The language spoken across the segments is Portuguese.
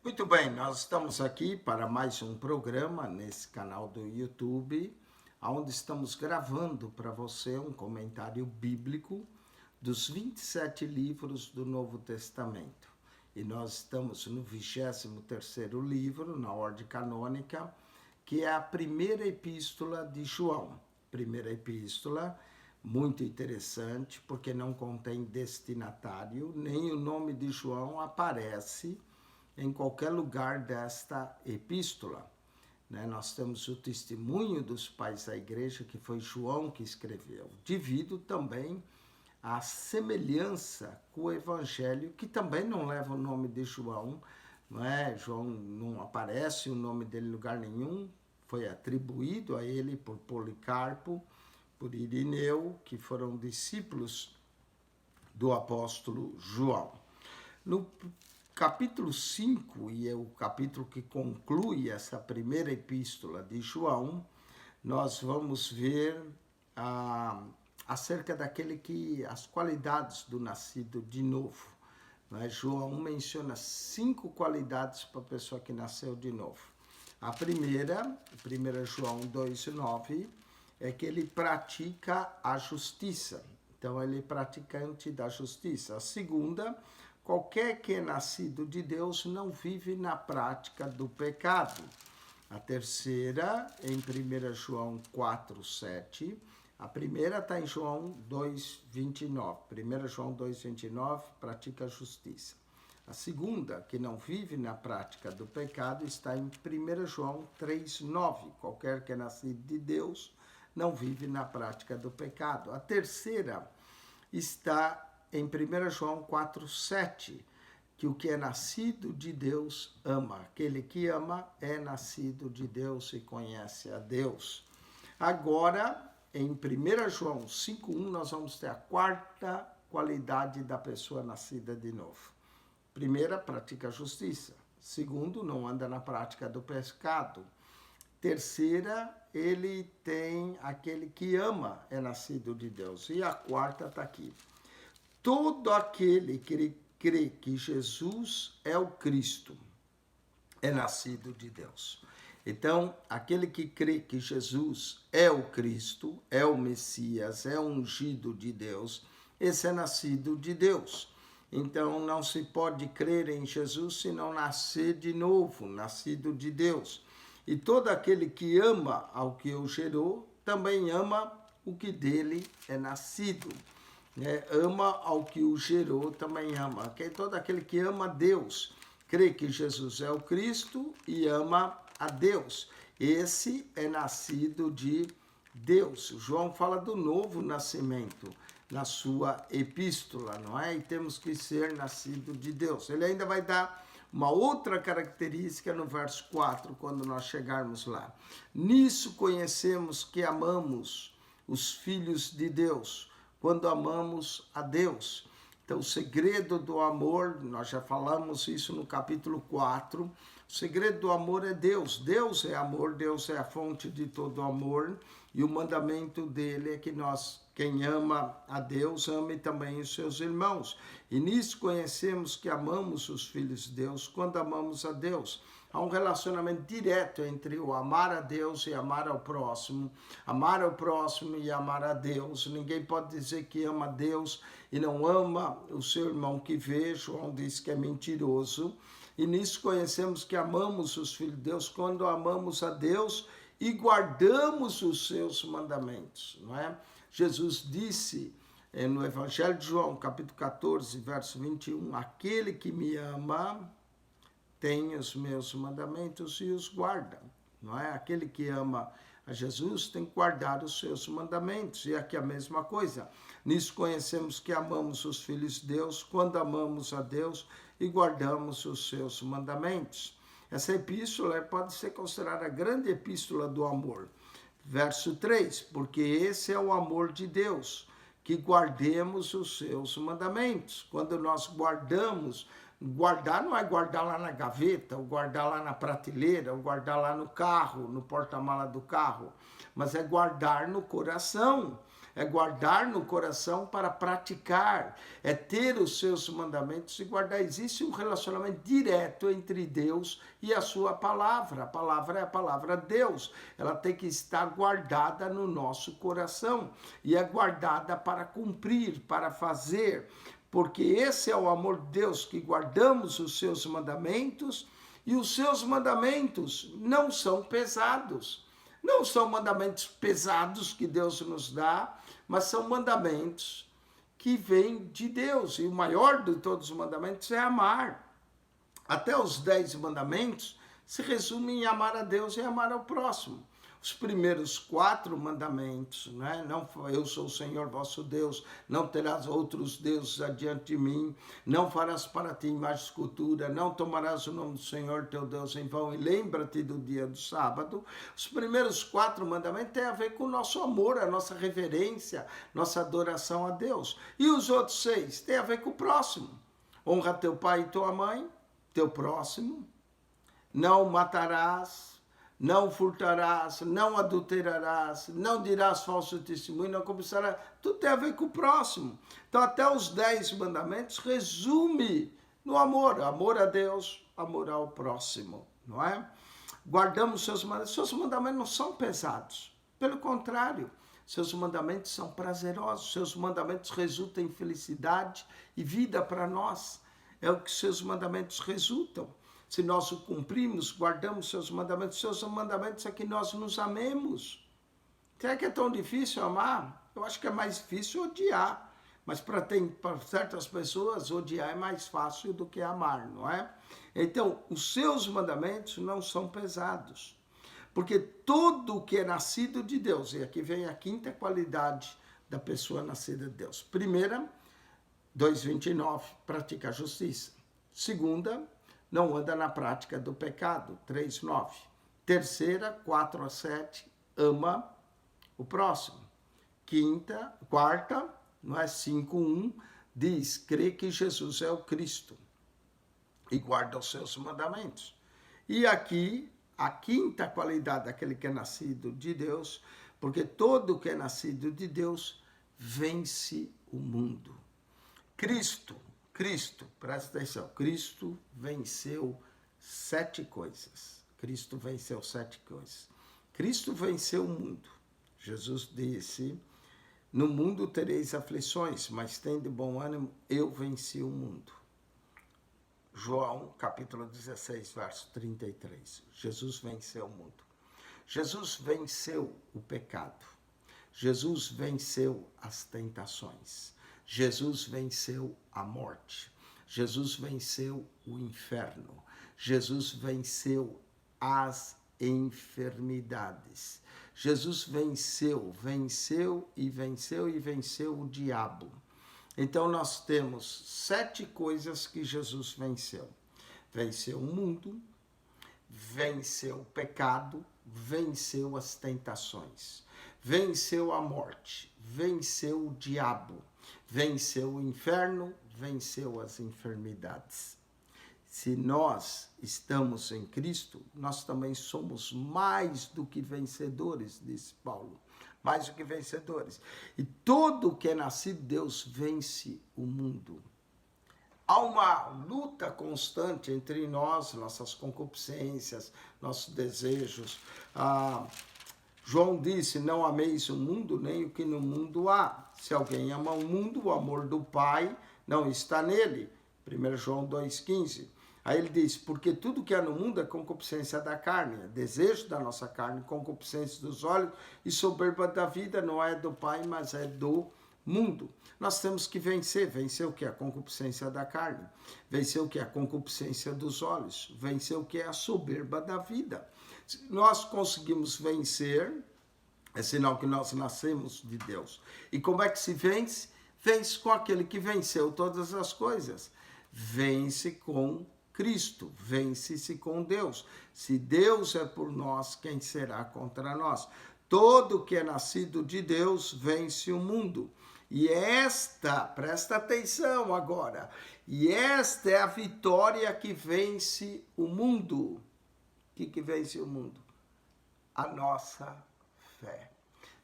Muito bem, nós estamos aqui para mais um programa nesse canal do YouTube, onde estamos gravando para você um comentário bíblico dos 27 livros do Novo Testamento. E nós estamos no 23º livro, na ordem canônica, que é a primeira epístola de João. Primeira epístola, muito interessante, porque não contém destinatário, nem o nome de João aparece em qualquer lugar desta epístola. Nós temos o testemunho dos pais da igreja, que foi João que escreveu, devido também à semelhança com o evangelho, que também não leva o nome de João, não é? João não aparece o nome dele em lugar nenhum, foi atribuído a ele por Policarpo, por Irineu, que foram discípulos do apóstolo João. No capítulo 5, e é o capítulo que conclui essa primeira epístola de João, nós vamos ver acerca as qualidades do nascido de novo. João menciona 5 qualidades para a pessoa que nasceu de novo. A primeira, 1 João 2,9, é que ele pratica a justiça. Então, ele é praticante da justiça. A segunda, qualquer que é nascido de Deus não vive na prática do pecado. A terceira, em 1 João 4,7. A primeira está em João 2,29. 1 João 2,29, pratica a justiça. A segunda, que não vive na prática do pecado, está em 1 João 3,9. Qualquer que é nascido de Deus não vive na prática do pecado. A terceira está em 1 João 4,7, que o que é nascido de Deus ama. Aquele que ama é nascido de Deus e conhece a Deus. Agora, em 1 João 5,1, nós vamos ter a quarta qualidade da pessoa nascida de novo. Primeira, pratica a justiça. Segundo, não anda na prática do pecado. Terceira, ele tem aquele que ama, é nascido de Deus. E a quarta está aqui. Todo aquele que crê que Jesus é o Cristo é nascido de Deus. Então, aquele que crê que Jesus é o Cristo, é o Messias, é o ungido de Deus, esse é nascido de Deus. Então, não se pode crer em Jesus se não nascer de novo, nascido de Deus. E todo aquele que ama ao que o gerou, também ama o que dele é nascido. Ama ao que o gerou, também ama. Todo aquele que ama Deus, crê que Jesus é o Cristo e ama a Deus. Esse é nascido de Deus. João fala do novo nascimento na sua epístola, não é? E temos que ser nascido de Deus. Ele ainda vai dar uma outra característica no verso 4, quando nós chegarmos lá. Nisso conhecemos que amamos os filhos de Deus, quando amamos a Deus. Então, o segredo do amor, nós já falamos isso no capítulo 4, o segredo do amor é Deus. Deus é amor, Deus é a fonte de todo amor, e o mandamento dele é que quem ama a Deus, ame também os seus irmãos. E nisso conhecemos que amamos os filhos de Deus, quando amamos a Deus. Há um relacionamento direto entre o amar a Deus e amar ao próximo e amar a Deus. Ninguém pode dizer que ama a Deus e não ama o seu irmão que vê. João diz que é mentiroso. E nisso conhecemos que amamos os filhos de Deus quando amamos a Deus e guardamos os seus mandamentos, não é? Jesus disse no Evangelho de João, capítulo 14, verso 21, aquele que me ama tem os meus mandamentos e os guarda, não é? Aquele que ama a Jesus tem que guardar os seus mandamentos. E aqui a mesma coisa. Nisso conhecemos que amamos os filhos de Deus quando amamos a Deus e guardamos os seus mandamentos. Essa epístola pode ser considerada a grande epístola do amor. Verso 3, porque esse é o amor de Deus, que guardemos os seus mandamentos. Quando nós guardamos, guardar não é guardar lá na gaveta, ou guardar lá na prateleira, ou guardar lá no carro, no porta-mala do carro, mas é guardar no coração. é guardar no coração para praticar, é ter os seus mandamentos e guardar. Existe um relacionamento direto entre Deus e a sua palavra. A palavra é a palavra de Deus. Ela tem que estar guardada no nosso coração e é guardada para cumprir, para fazer, porque esse é o amor de Deus, que guardamos os seus mandamentos, e os seus mandamentos não são pesados. Não são mandamentos pesados que Deus nos dá, mas são mandamentos que vêm de Deus. E o maior de todos os mandamentos é amar. Até os 10 mandamentos se resumem em amar a Deus e amar ao próximo. Os primeiros 4 mandamentos, né? Não, eu sou o Senhor vosso Deus, não terás outros deuses adiante de mim, não farás para ti imagem de escultura, não tomarás o nome do Senhor teu Deus em vão e lembra-te do dia do sábado. Os primeiros 4 mandamentos têm a ver com o nosso amor, a nossa reverência, nossa adoração a Deus. E os outros 6 têm a ver com o próximo. Honra teu pai e tua mãe, teu próximo, não matarás, não furtarás, não adulterarás, não dirás falso testemunho, não cobiçarás. Tudo tem a ver com o próximo. Então, até os 10 mandamentos resume no amor. Amor a Deus, amor ao próximo, não é? Guardamos seus mandamentos. Seus mandamentos não são pesados. Pelo contrário, seus mandamentos são prazerosos. Seus mandamentos resultam em felicidade e vida para nós. É o que seus mandamentos resultam. Se nós o cumprimos, guardamos seus mandamentos é que nós nos amemos. Será que é tão difícil amar? Eu acho que é mais difícil odiar. Mas para certas pessoas, odiar é mais fácil do que amar, não é? Então, os seus mandamentos não são pesados. Porque todo o que é nascido de Deus, e aqui vem a 5ª qualidade da pessoa nascida de Deus. Primeira, 2:29, pratica a justiça. Segunda, não anda na prática do pecado, 3:9. Terceira, 4:7, ama o próximo. Quarta, não é 5:1, diz, crê que Jesus é o Cristo e guarda os seus mandamentos. E aqui, a 5ª qualidade daquele que é nascido de Deus, porque todo que é nascido de Deus vence o mundo. Cristo, presta atenção, Cristo venceu 7 coisas. Cristo venceu 7 coisas. Cristo venceu o mundo. Jesus disse, no mundo tereis aflições, mas tende bom ânimo, eu venci o mundo. João, capítulo 16, verso 33. Jesus venceu o mundo. Jesus venceu o pecado. Jesus venceu as tentações. Jesus venceu a morte. Jesus venceu o inferno. Jesus venceu as enfermidades. Jesus venceu o diabo. Então nós temos 7 coisas que Jesus venceu. Venceu o mundo, venceu o pecado, venceu as tentações, venceu a morte, venceu o diabo, venceu o inferno, venceu as enfermidades. Se nós estamos em Cristo, nós também somos mais do que vencedores, disse Paulo. Mais do que vencedores. E todo que é nascido de Deus vence o mundo. Há uma luta constante entre nós, nossas concupiscências, nossos desejos. João disse, não ameis o mundo, nem o que no mundo há. Se alguém ama o mundo, o amor do Pai não está nele. 1 João 2,15. Aí ele diz, porque tudo que há no mundo é concupiscência da carne, é desejo da nossa carne, concupiscência dos olhos e soberba da vida, não é do Pai, mas é do mundo. Nós temos que vencer o que é a concupiscência da carne, vencer o que é a concupiscência dos olhos, vencer o que é a soberba da vida. Se nós conseguimos vencer, é sinal que nós nascemos de Deus. E como é que se vence? Vence com aquele que venceu todas as coisas. Vence com Cristo, vence-se com Deus. Se Deus é por nós, quem será contra nós? Todo que é nascido de Deus vence o mundo. E presta atenção agora, e esta é a vitória que vence o mundo. O que vence o mundo? A nossa fé.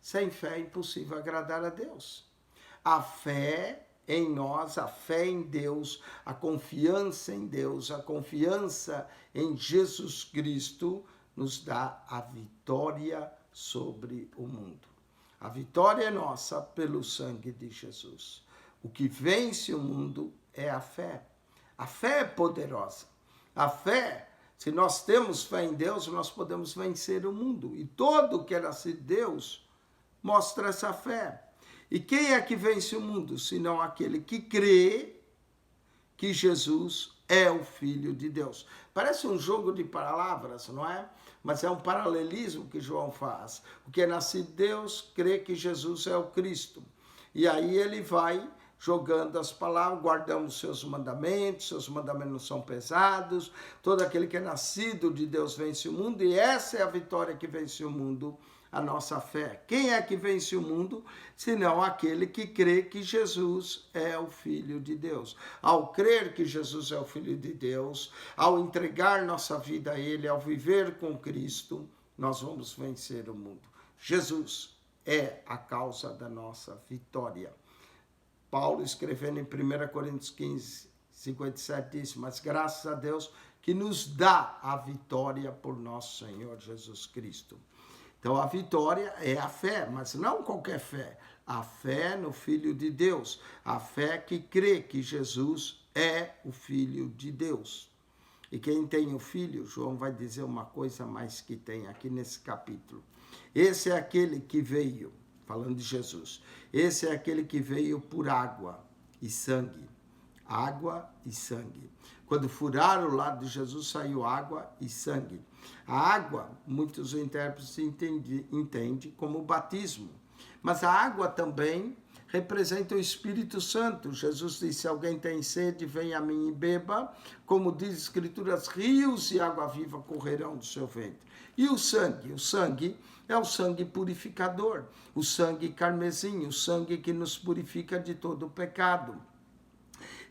Sem fé é impossível agradar a Deus. A fé em nós, a fé em Deus, a confiança em Deus, a confiança em Jesus Cristo nos dá a vitória sobre o mundo. A vitória é nossa pelo sangue de Jesus. O que vence o mundo é a fé. A fé é poderosa. A fé, se nós temos fé em Deus, nós podemos vencer o mundo. E todo que é nascido de Deus mostra essa fé. E quem é que vence o mundo, senão aquele que crê que Jesus é o Filho de Deus? Parece um jogo de palavras, não é? Mas é um paralelismo que João faz. O que é nascido de Deus crê que Jesus é o Cristo. E aí ele vai jogando as palavras, guardamos seus mandamentos não são pesados, todo aquele que é nascido de Deus vence o mundo, e essa é a vitória que vence o mundo, a nossa fé. Quem é que vence o mundo, senão aquele que crê que Jesus é o Filho de Deus? Ao crer que Jesus é o Filho de Deus, ao entregar nossa vida a Ele, ao viver com Cristo, nós vamos vencer o mundo. Jesus é a causa da nossa vitória. Paulo, escrevendo em 1 Coríntios 15, 57, diz: mas graças a Deus que nos dá a vitória por nosso Senhor Jesus Cristo. Então a vitória é a fé, mas não qualquer fé. A fé no Filho de Deus. A fé que crê que Jesus é o Filho de Deus. E quem tem o Filho, João vai dizer uma coisa mais que tem aqui nesse capítulo. Esse é aquele que veio, falando de Jesus, esse é aquele que veio por água e sangue. Água e sangue. Quando furaram o lado de Jesus, saiu água e sangue. A água, muitos intérpretes entendem como batismo. Mas a água também representa o Espírito Santo. Jesus disse: se alguém tem sede, venha a mim e beba. Como diz a Escritura, rios de água viva correrão do seu ventre. E o sangue? O sangue é o sangue purificador, o sangue carmesim, o sangue que nos purifica de todo o pecado.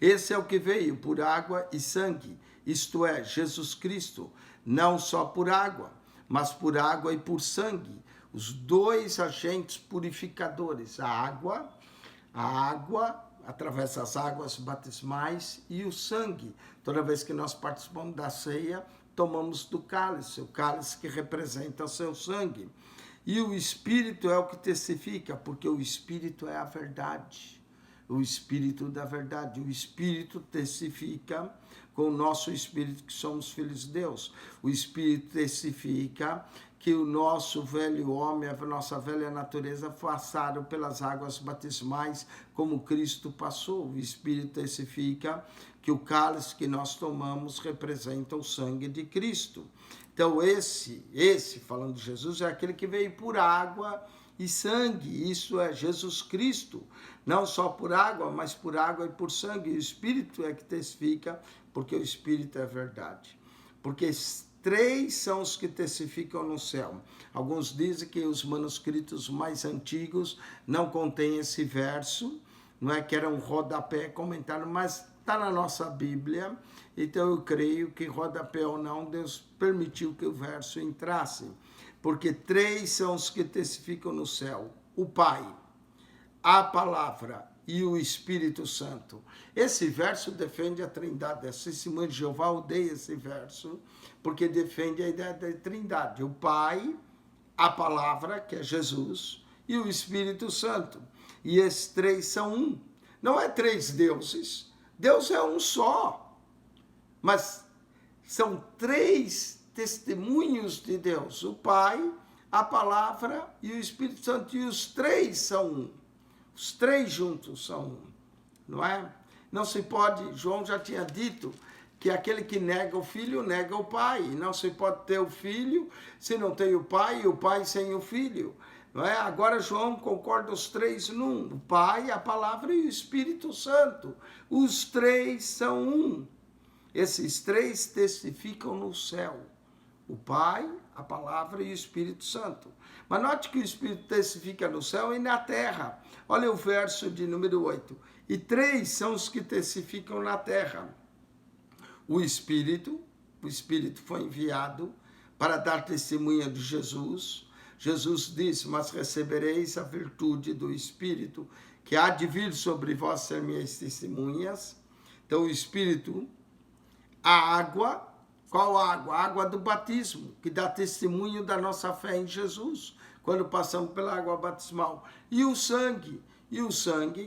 Esse é o que veio por água e sangue, isto é, Jesus Cristo, não só por água, mas por água e por sangue, os dois agentes purificadores, a água, através das águas batismais, e o sangue. Toda vez que nós participamos da ceia, tomamos do cálice, o cálice que representa o seu sangue. E o Espírito é o que testifica, porque o Espírito é a verdade. O Espírito da verdade. O Espírito testifica com o nosso Espírito que somos filhos de Deus. O Espírito testifica que o nosso velho homem, a nossa velha natureza passaram pelas águas batismais como Cristo passou. O Espírito testifica que o cálice que nós tomamos representa o sangue de Cristo. Então esse, falando de Jesus, é aquele que veio por água e sangue. Isso é Jesus Cristo. Não só por água, mas por água e por sangue. E o Espírito é que testifica, porque o Espírito é verdade. Porque três são os que testificam no céu. Alguns dizem que os manuscritos mais antigos não contêm esse verso, não é que era um rodapé comentário, mas está na nossa Bíblia. Então eu creio que rodapé ou não, Deus permitiu que o verso entrasse. Porque três são os que testificam no céu: o Pai, a Palavra e o Espírito Santo. Esse verso defende a Trindade. A Testemunha de Jeová odeia esse verso, porque defende a ideia da Trindade. O Pai, a Palavra, que é Jesus, e o Espírito Santo. E esses três são um. Não é três deuses. Deus é um só. Mas são três testemunhos de Deus. O Pai, a Palavra e o Espírito Santo. E os três são um. Os três juntos são um. Não é? Não se pode, João já tinha dito, que aquele que nega o filho, nega o pai. Não se pode ter o filho se não tem o pai, e o pai sem o filho. Não é? Agora João concorda os três num. O Pai, a Palavra e o Espírito Santo. Os três são um. Esses três testificam no céu. O Pai, a Palavra e o Espírito Santo. Mas note que o Espírito testifica no céu e na terra. Olha o verso de número 8. E três são os que testificam na terra. O Espírito foi enviado para dar testemunha de Jesus, Jesus disse, mas recebereis a virtude do Espírito, que há de vir sobre vós ser minhas testemunhas. Então o Espírito, a água, qual água? A água do batismo, que dá testemunho da nossa fé em Jesus, quando passamos pela água batismal. E o sangue,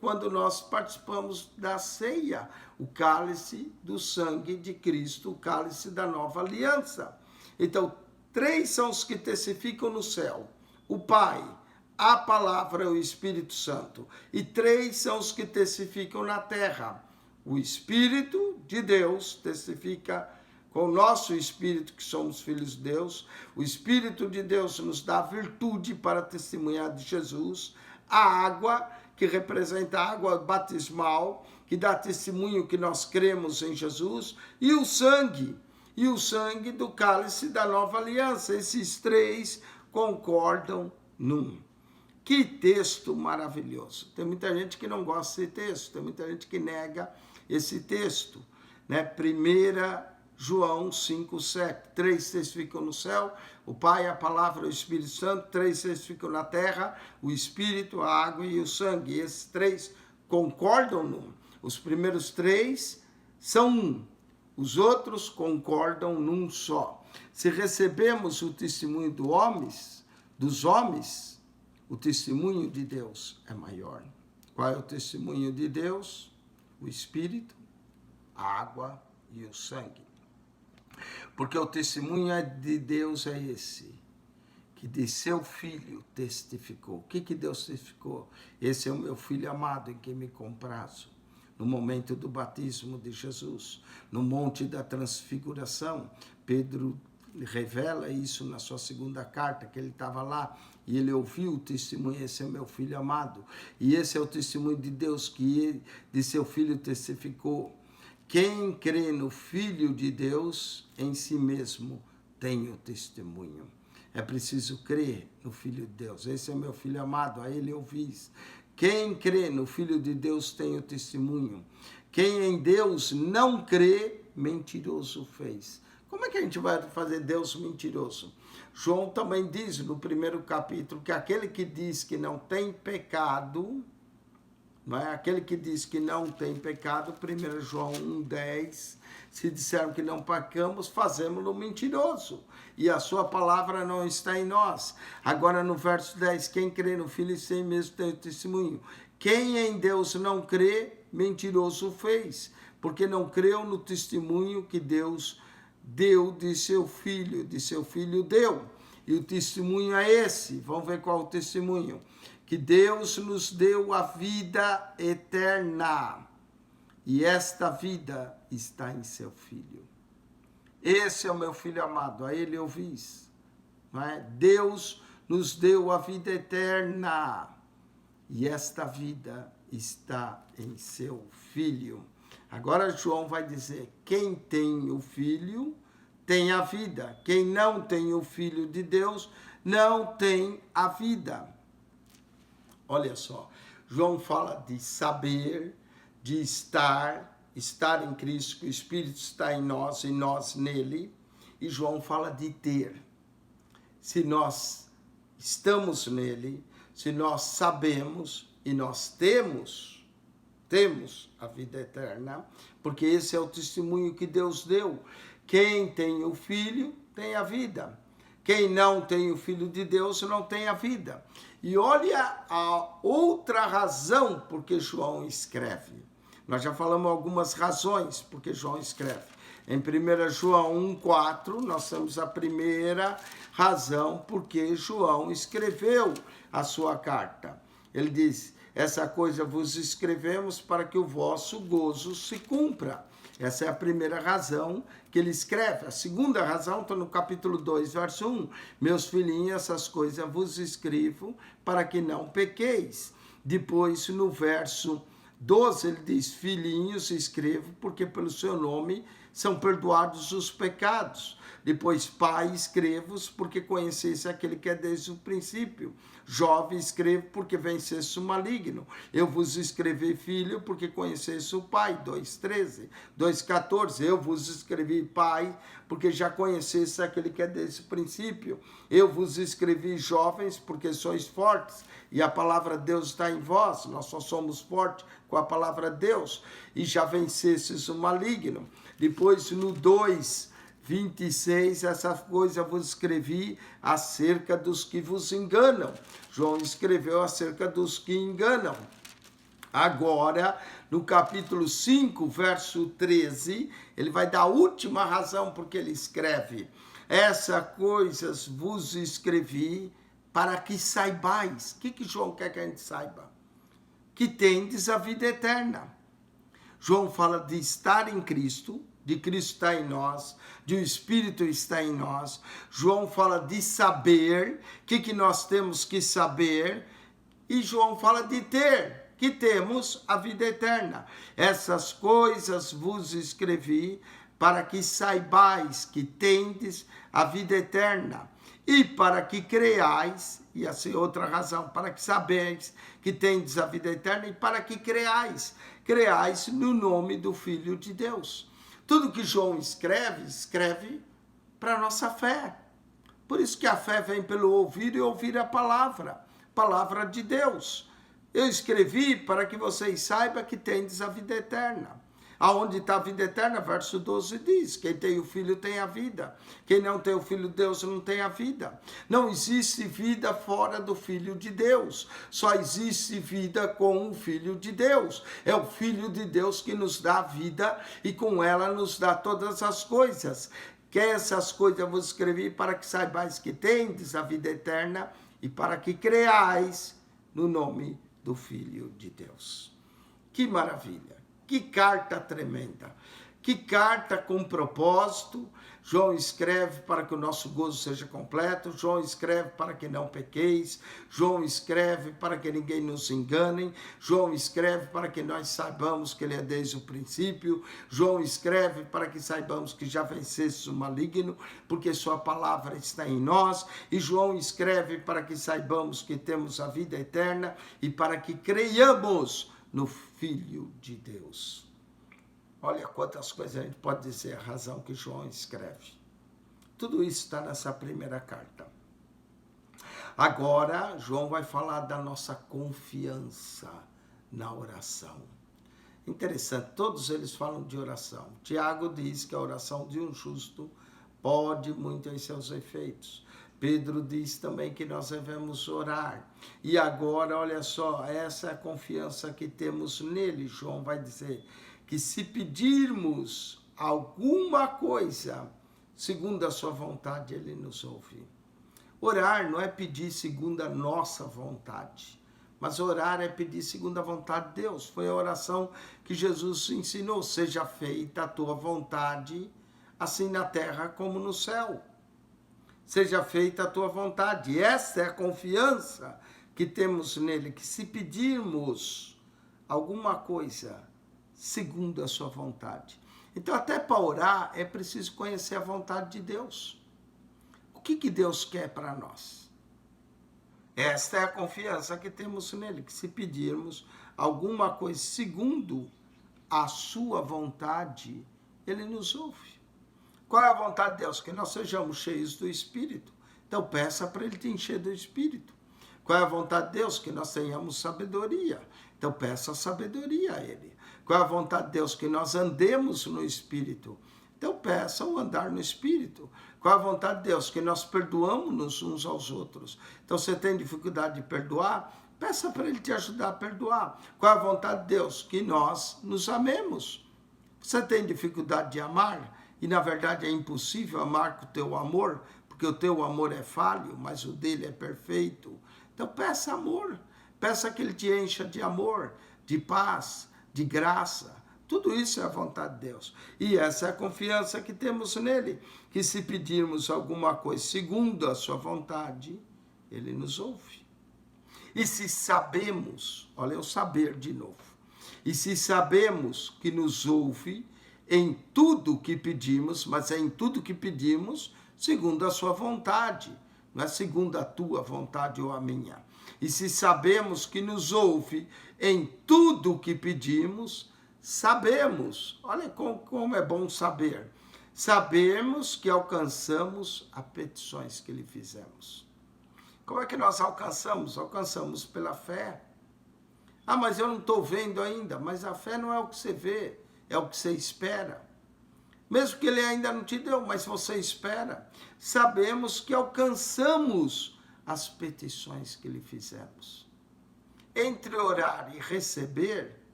quando nós participamos da ceia, o cálice do sangue de Cristo, o cálice da nova aliança. Então, 3 são os que testificam no céu: o Pai, a Palavra, o Espírito Santo. E 3 são os que testificam na terra: o Espírito de Deus testifica com o nosso espírito, que somos filhos de Deus. O Espírito de Deus nos dá virtude para testemunhar de Jesus. A água, que representa a água batismal, que dá testemunho que nós cremos em Jesus. E o sangue do cálice da nova aliança. Esses 3 concordam num. Que texto maravilhoso. Tem muita gente que não gosta desse texto, tem muita gente que nega esse texto, né? 1 João 5:7, 3 testificam no céu, o Pai, a Palavra, o Espírito Santo. 3 testificam na terra, o Espírito, a água e o sangue. Esses 3 concordam num. Os primeiros 3 são um, os outros concordam num só. Se recebemos o testemunho dos homens, o testemunho de Deus é maior. Qual é o testemunho de Deus? O Espírito, a água e o sangue. Porque o testemunho de Deus é esse, que de seu Filho testificou. O que Deus testificou? Esse é o meu Filho amado, em quem me comprazo. No momento do batismo de Jesus, no Monte da Transfiguração, Pedro revela isso na sua 2ª carta, que ele estava lá e ele ouviu o testemunho: esse é meu Filho amado. E esse é o testemunho de Deus, que ele, de seu Filho testificou. Quem crê no Filho de Deus, em si mesmo tem o testemunho. É preciso crer no Filho de Deus. Esse é meu Filho amado, a ele ouvis. Quem crê no Filho de Deus tem o testemunho. Quem em Deus não crê, mentiroso fez. Como é que a gente vai fazer Deus mentiroso? João também diz no 1º capítulo que aquele que diz que não tem pecado, não é? Aquele que diz que não tem pecado, 1 João 1,10, se dissermos que não pecamos, fazemos-lo mentiroso, e a sua palavra não está em nós. Agora no verso 10, quem crê no Filho, sem mesmo tem o testemunho. Quem em Deus não crê, mentiroso fez, porque não creu no testemunho que Deus deu de seu Filho deu. E o testemunho é esse, vamos ver qual é o testemunho: que Deus nos deu a vida eterna, e esta vida está em seu Filho. Esse é o meu Filho amado, a ele ouvis. Não é? Deus nos deu a vida eterna, e esta vida está em seu Filho. Agora João vai dizer: quem tem o Filho tem a vida. Quem não tem o Filho de Deus não tem a vida. Olha só, João fala de saber, de estar em Cristo, que o Espírito está em nós e nós nele. E João fala de ter. Se nós estamos nele, se nós sabemos e nós temos a vida eterna, porque esse é o testemunho que Deus deu. Quem tem o Filho tem a vida. Quem não tem o Filho de Deus não tem a vida. E olha a outra razão por que João escreve. Nós já falamos algumas razões por que João escreve. Em 1 João 1,4, nós temos a primeira razão por que João escreveu a sua carta. Ele diz: essa coisa vos escrevemos para que o vosso gozo se cumpra. Essa é a primeira razão que ele escreve. A segunda razão está no capítulo 2, verso 1. Meus filhinhos, essas coisas vos escrevo para que não pequeis. Depois, no verso 12, ele diz: filhinhos, escrevo porque pelo seu nome são perdoados os pecados. Depois, pai, escrevo-os porque conheceis aquele que é desde o princípio. Jovem, escrevo porque venceste o maligno. Eu vos escrevi, filho, porque conheceste o Pai. 2,13. 2,14. Eu vos escrevi, Pai, porque já conheceste aquele que é desse princípio. Eu vos escrevi, jovens, porque sois fortes, e a palavra de Deus está em vós. Nós só somos fortes com a palavra de Deus, e já vencestes o maligno. Depois, no 2,26, essa coisa vos escrevi acerca dos que vos enganam. João escreveu acerca dos que enganam. Agora, no capítulo 5, verso 13, ele vai dar a última razão porque ele escreve. Essas coisas vos escrevi para que saibais. O que João quer que a gente saiba? Que tendes a vida eterna. João fala de estar em Cristo, de Cristo estar em nós, de o Espírito estar em nós. João fala de saber, o que nós temos que saber. E João fala de ter, que temos a vida eterna. Essas coisas vos escrevi para que saibais que tendes a vida eterna. E para que creais, e essa é outra razão, para que sabeis que tendes a vida eterna, e para que creais no nome do Filho de Deus. Tudo que João escreve para a nossa fé. Por isso que a fé vem pelo ouvir e ouvir a palavra de Deus. Eu escrevi para que vocês saibam que tendes a vida eterna. Aonde está a vida eterna? Verso 12 diz, quem tem o Filho tem a vida. Quem não tem o Filho de Deus não tem a vida. Não existe vida fora do Filho de Deus. Só existe vida com o Filho de Deus. É o Filho de Deus que nos dá a vida e com ela nos dá todas as coisas. Que essas coisas eu vos escrevi para que saibais que tendes a vida eterna e para que creais no nome do Filho de Deus. Que maravilha! Que carta tremenda, que carta com propósito. João escreve para que o nosso gozo seja completo, João escreve para que não pequeis, João escreve para que ninguém nos engane, João escreve para que nós saibamos que ele é desde o princípio, João escreve para que saibamos que já venceste o maligno, porque sua palavra está em nós, e João escreve para que saibamos que temos a vida eterna e para que creiamos no Filho de Deus. Olha quantas coisas a gente pode dizer, a razão que João escreve. Tudo isso está nessa primeira carta. Agora, João vai falar da nossa confiança na oração. Interessante, todos eles falam de oração. Tiago diz que a oração de um justo pode muito em seus efeitos. Pedro diz também que nós devemos orar. E agora, olha só, essa é a confiança que temos nele. João vai dizer que se pedirmos alguma coisa, segundo a sua vontade, ele nos ouve. Orar não é pedir segundo a nossa vontade, mas orar é pedir segundo a vontade de Deus. Foi a oração que Jesus ensinou. Seja feita a tua vontade, assim na terra como no céu. Seja feita a tua vontade. Essa é a confiança que temos nele, que se pedirmos alguma coisa segundo a sua vontade. Então, até para orar, é preciso conhecer a vontade de Deus. O que Deus quer para nós? Esta é a confiança que temos nele, que se pedirmos alguma coisa segundo a sua vontade, ele nos ouve. Qual é a vontade de Deus? Que nós sejamos cheios do Espírito. Então peça para ele te encher do Espírito. Qual é a vontade de Deus? Que nós tenhamos sabedoria. Então peça a sabedoria a ele. Qual é a vontade de Deus? Que nós andemos no Espírito. Então peça o andar no Espírito. Qual é a vontade de Deus? Que nós perdoamos uns aos outros. Então você tem dificuldade de perdoar? Peça para ele te ajudar a perdoar. Qual é a vontade de Deus? Que nós nos amemos. Você tem dificuldade de amar? E na verdade é impossível amar com o teu amor, porque o teu amor é falho, mas o dele é perfeito. Então peça amor, peça que ele te encha de amor, de paz, de graça. Tudo isso é a vontade de Deus. E essa é a confiança que temos nele, que se pedirmos alguma coisa segundo a sua vontade, ele nos ouve. E se sabemos, olha o saber de novo, e se sabemos que nos ouve em tudo que pedimos, mas é em tudo que pedimos segundo a sua vontade, não é segundo a tua vontade ou a minha. E se sabemos que nos ouve em tudo o que pedimos, sabemos, olha como é bom saber, sabemos que alcançamos as petições que lhe fizemos. Como é que nós alcançamos? Alcançamos pela fé. Ah, mas eu não estou vendo ainda. Mas a fé não é o que você vê, é o que você espera. Mesmo que ele ainda não te deu, mas você espera. Sabemos que alcançamos as petições que lhe fizemos. Entre orar e receber,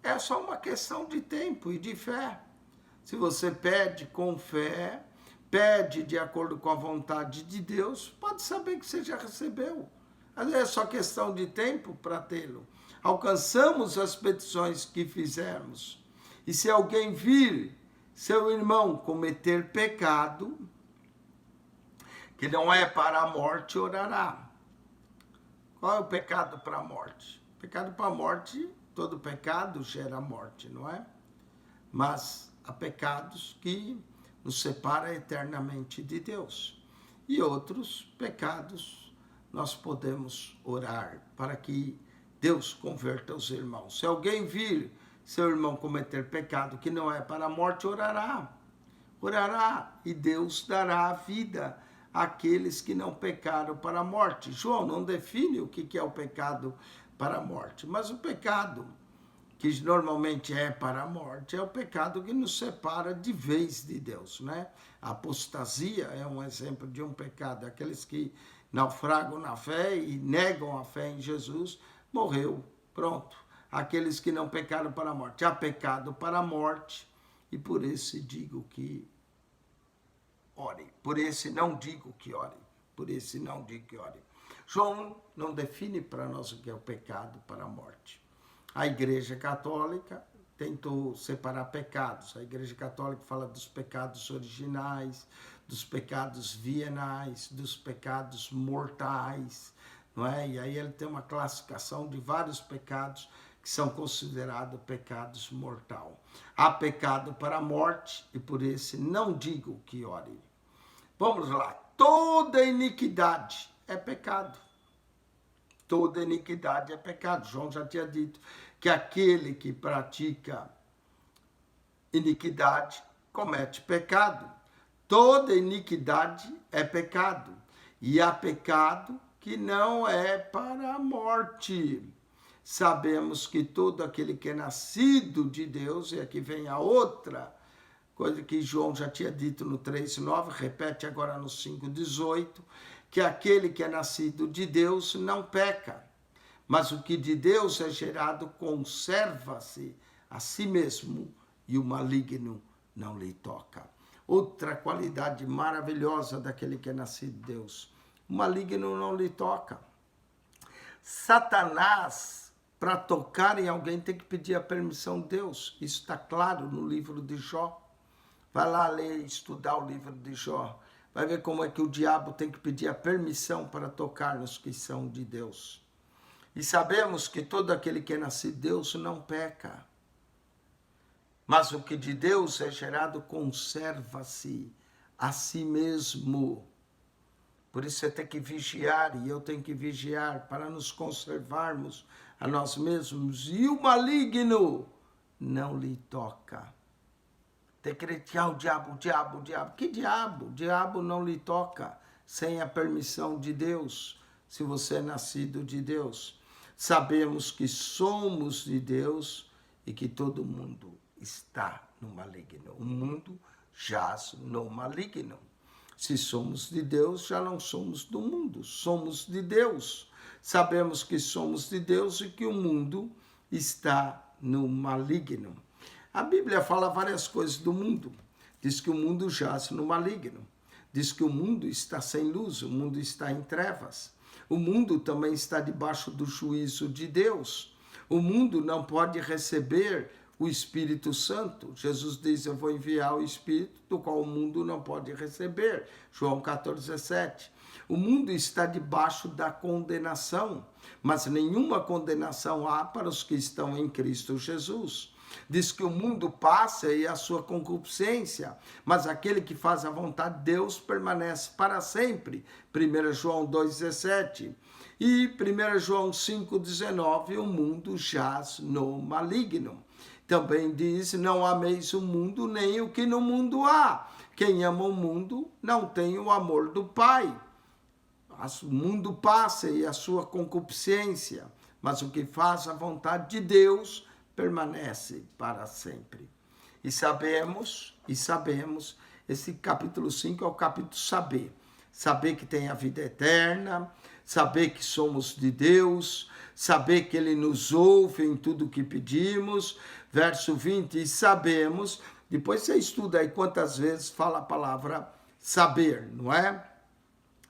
é só uma questão de tempo e de fé. Se você pede com fé, pede de acordo com a vontade de Deus, pode saber que você já recebeu. É só questão de tempo para tê-lo. Alcançamos as petições que fizemos. E se alguém vir seu irmão cometer pecado, que não é para a morte, orará. Qual é o pecado para a morte? Pecado para a morte, todo pecado gera morte, não é? Mas há pecados que nos separam eternamente de Deus. E outros pecados nós podemos orar para que Deus converta os irmãos. Se alguém vir seu irmão cometer pecado que não é para a morte, orará. Orará e Deus dará a vida àqueles que não pecaram para a morte. João não define o que é o pecado para a morte, mas o pecado que normalmente é para a morte é o pecado que nos separa de vez de Deus, né? A apostasia é um exemplo de um pecado. Aqueles que naufragam na fé e negam a fé em Jesus, morreu, pronto. Aqueles que não pecaram para a morte. Há pecado para a morte, e por esse digo que ore. Por esse não digo que ore. Por esse não digo que ore. João não define para nós o que é o pecado para a morte. A Igreja Católica tentou separar pecados. A Igreja Católica fala dos pecados originais, dos pecados vienais, dos pecados mortais, não é? E aí ele tem uma classificação de vários pecados que são considerados pecados mortal. Há pecado para a morte, e por esse não digo que ore. Vamos lá. Toda iniquidade é pecado. Toda iniquidade é pecado. João já tinha dito que aquele que pratica iniquidade comete pecado. Toda iniquidade é pecado. E há pecado que não é para a morte. Sabemos que todo aquele que é nascido de Deus, e aqui vem a outra coisa que João já tinha dito no 3:9, repete agora no 5:18, que aquele que é nascido de Deus não peca, mas o que de Deus é gerado conserva-se a si mesmo, e o maligno não lhe toca. Outra qualidade maravilhosa daquele que é nascido de Deus: o maligno não lhe toca. Satanás, para tocar em alguém, tem que pedir a permissão de Deus. Isso está claro no livro de Jó. Vai lá ler, estudar o livro de Jó. Vai ver como é que o diabo tem que pedir a permissão para tocar nos que são de Deus. E sabemos que todo aquele que é nascido de Deus não peca. Mas o que de Deus é gerado conserva-se a si mesmo. Por isso você tem que vigiar, e eu tenho que vigiar, para nos conservarmos a nós mesmos. E o maligno não lhe toca. Tem que criticar o diabo. Que diabo? O diabo não lhe toca sem a permissão de Deus, se você é nascido de Deus. Sabemos que somos de Deus e que todo mundo está no maligno. O mundo jaz no maligno. Se somos de Deus, já não somos do mundo, somos de Deus. Sabemos que somos de Deus e que o mundo está no maligno. A Bíblia fala várias coisas do mundo. Diz que o mundo jaz no maligno. Diz que o mundo está sem luz, o mundo está em trevas. O mundo também está debaixo do juízo de Deus. O mundo não pode receber o Espírito Santo. Jesus diz: eu vou enviar o Espírito, do qual o mundo não pode receber. João 14:17. O mundo está debaixo da condenação, mas nenhuma condenação há para os que estão em Cristo Jesus. Diz que o mundo passa e a sua concupiscência, mas aquele que faz a vontade de Deus permanece para sempre. 1 João 2,17. E 1 João 5,19, o mundo jaz no maligno. Também diz, não ameis o mundo, nem o que no mundo há. Quem ama o mundo não tem o amor do Pai. O mundo passa e a sua concupiscência, mas o que faz a vontade de Deus permanece para sempre. E sabemos, esse capítulo 5 é o capítulo saber. Saber que tem a vida eterna, saber que somos de Deus, saber que Ele nos ouve em tudo que pedimos. Verso 20, e sabemos, depois você estuda aí quantas vezes fala a palavra saber, não é?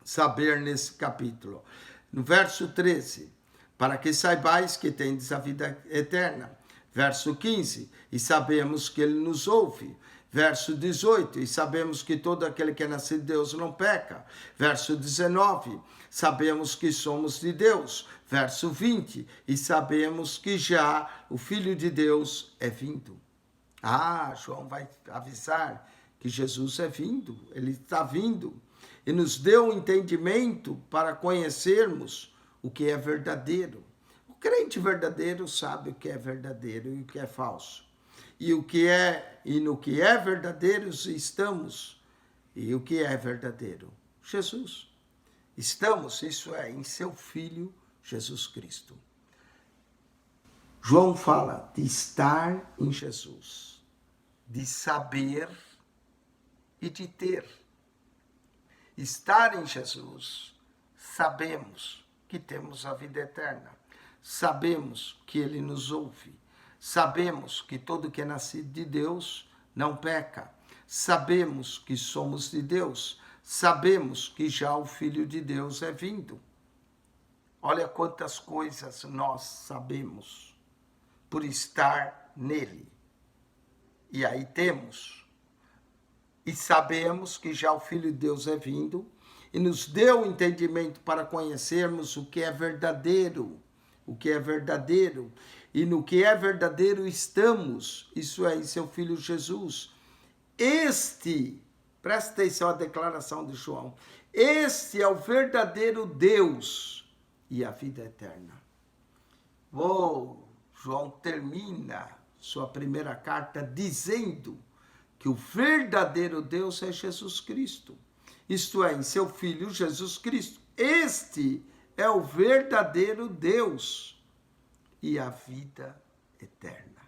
Saber nesse capítulo. No verso 13, para que saibais que tendes a vida eterna. Verso 15, e sabemos que Ele nos ouve. Verso 18, e sabemos que todo aquele que é nascido de Deus não peca. Verso 19, sabemos que somos de Deus. Verso 20, e sabemos que já o Filho de Deus é vindo. João vai avisar que Jesus é vindo, Ele está vindo. E nos deu um para conhecermos o que é verdadeiro. O crente verdadeiro sabe o que é verdadeiro e o que é falso. E no que é verdadeiro estamos. E o que é verdadeiro? Jesus. Estamos, isso é, em seu Filho Jesus Cristo. João fala de estar em Jesus, de saber e de ter. Estar em Jesus, sabemos que temos a vida eterna. Sabemos que Ele nos ouve. Sabemos que todo que é nascido de Deus não peca. Sabemos que somos de Deus. Sabemos que já o Filho de Deus é vindo. Olha quantas coisas nós sabemos por estar nele. E aí temos. E sabemos que já o Filho de Deus é vindo e nos deu entendimento para conhecermos o que é verdadeiro. O que é verdadeiro. E no que é verdadeiro estamos, isso é, em seu Filho Jesus. Presta atenção à declaração de João, este é o verdadeiro Deus e a vida eterna. João termina sua primeira carta dizendo que o verdadeiro Deus é Jesus Cristo. Isto é, em seu Filho Jesus Cristo. Este é o verdadeiro Deus e a vida eterna.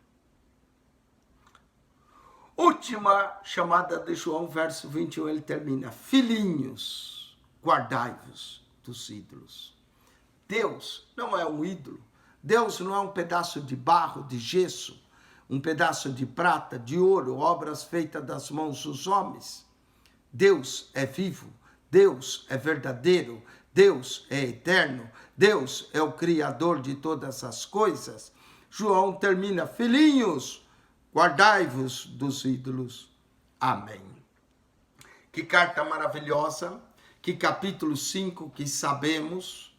Última chamada de João, verso 21, ele termina. Filhinhos, guardai-vos dos ídolos. Deus não é um ídolo. Deus não é um pedaço de barro, de gesso, um pedaço de prata, de ouro, obras feitas das mãos dos homens. Deus é vivo, Deus é verdadeiro, Deus é eterno, Deus é o Criador de todas as coisas. João termina, filhinhos, guardai-vos dos ídolos. Amém. Que carta maravilhosa, que capítulo 5, que sabemos,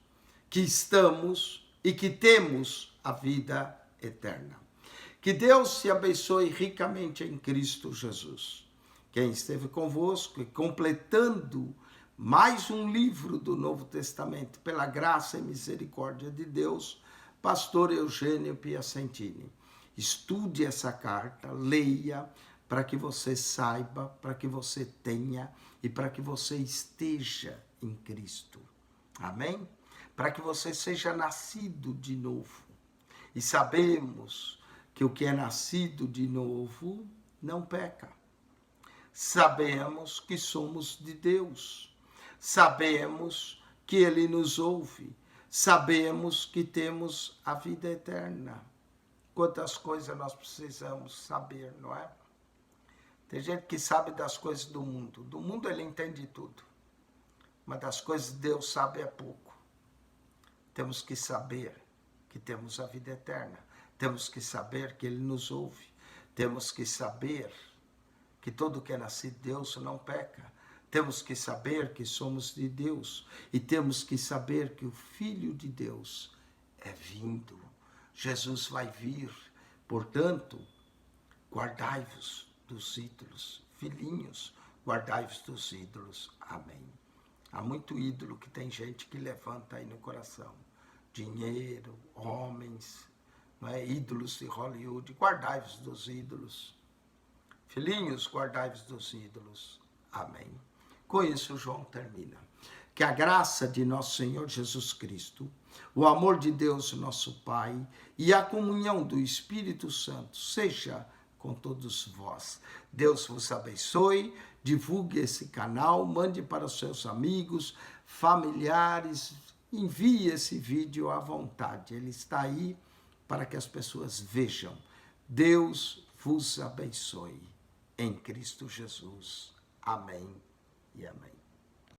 que estamos e que temos a vida eterna. Que Deus te abençoe ricamente em Cristo Jesus. Quem esteve convosco e completando mais um livro do Novo Testamento, pela graça e misericórdia de Deus, pastor Eugênio Piacentini. Estude essa carta, leia, para que você saiba, para que você tenha e para que você esteja em Cristo. Amém? Para que você seja nascido de novo. E sabemos que o que é nascido de novo não peca. Sabemos que somos de Deus. Sabemos que Ele nos ouve. Sabemos que temos a vida eterna. Quantas coisas nós precisamos saber, não é? Tem gente que sabe das coisas do mundo. Do mundo ele entende tudo. Mas das coisas de Deus sabe é pouco. Temos que saber que temos a vida eterna. Temos que saber que Ele nos ouve. Temos que saber que todo que é nascido de Deus não peca. Temos que saber que somos de Deus. E temos que saber que o Filho de Deus é vindo. Jesus vai vir. Portanto, guardai-vos dos ídolos. Filhinhos, guardai-vos dos ídolos. Amém. Há muito ídolo que tem gente que levanta aí no coração. Dinheiro, homens, não é? Ídolos de Hollywood. Guardai-vos dos ídolos. Filhinhos, guardai-vos dos ídolos. Amém. Com isso, João termina. Que a graça de nosso Senhor Jesus Cristo, o amor de Deus, nosso Pai, e a comunhão do Espírito Santo seja com todos vós. Deus vos abençoe, divulgue esse canal, mande para os seus amigos, familiares, envie esse vídeo à vontade. Ele está aí para que as pessoas vejam. Deus vos abençoe. Em Cristo Jesus. Amém e amém.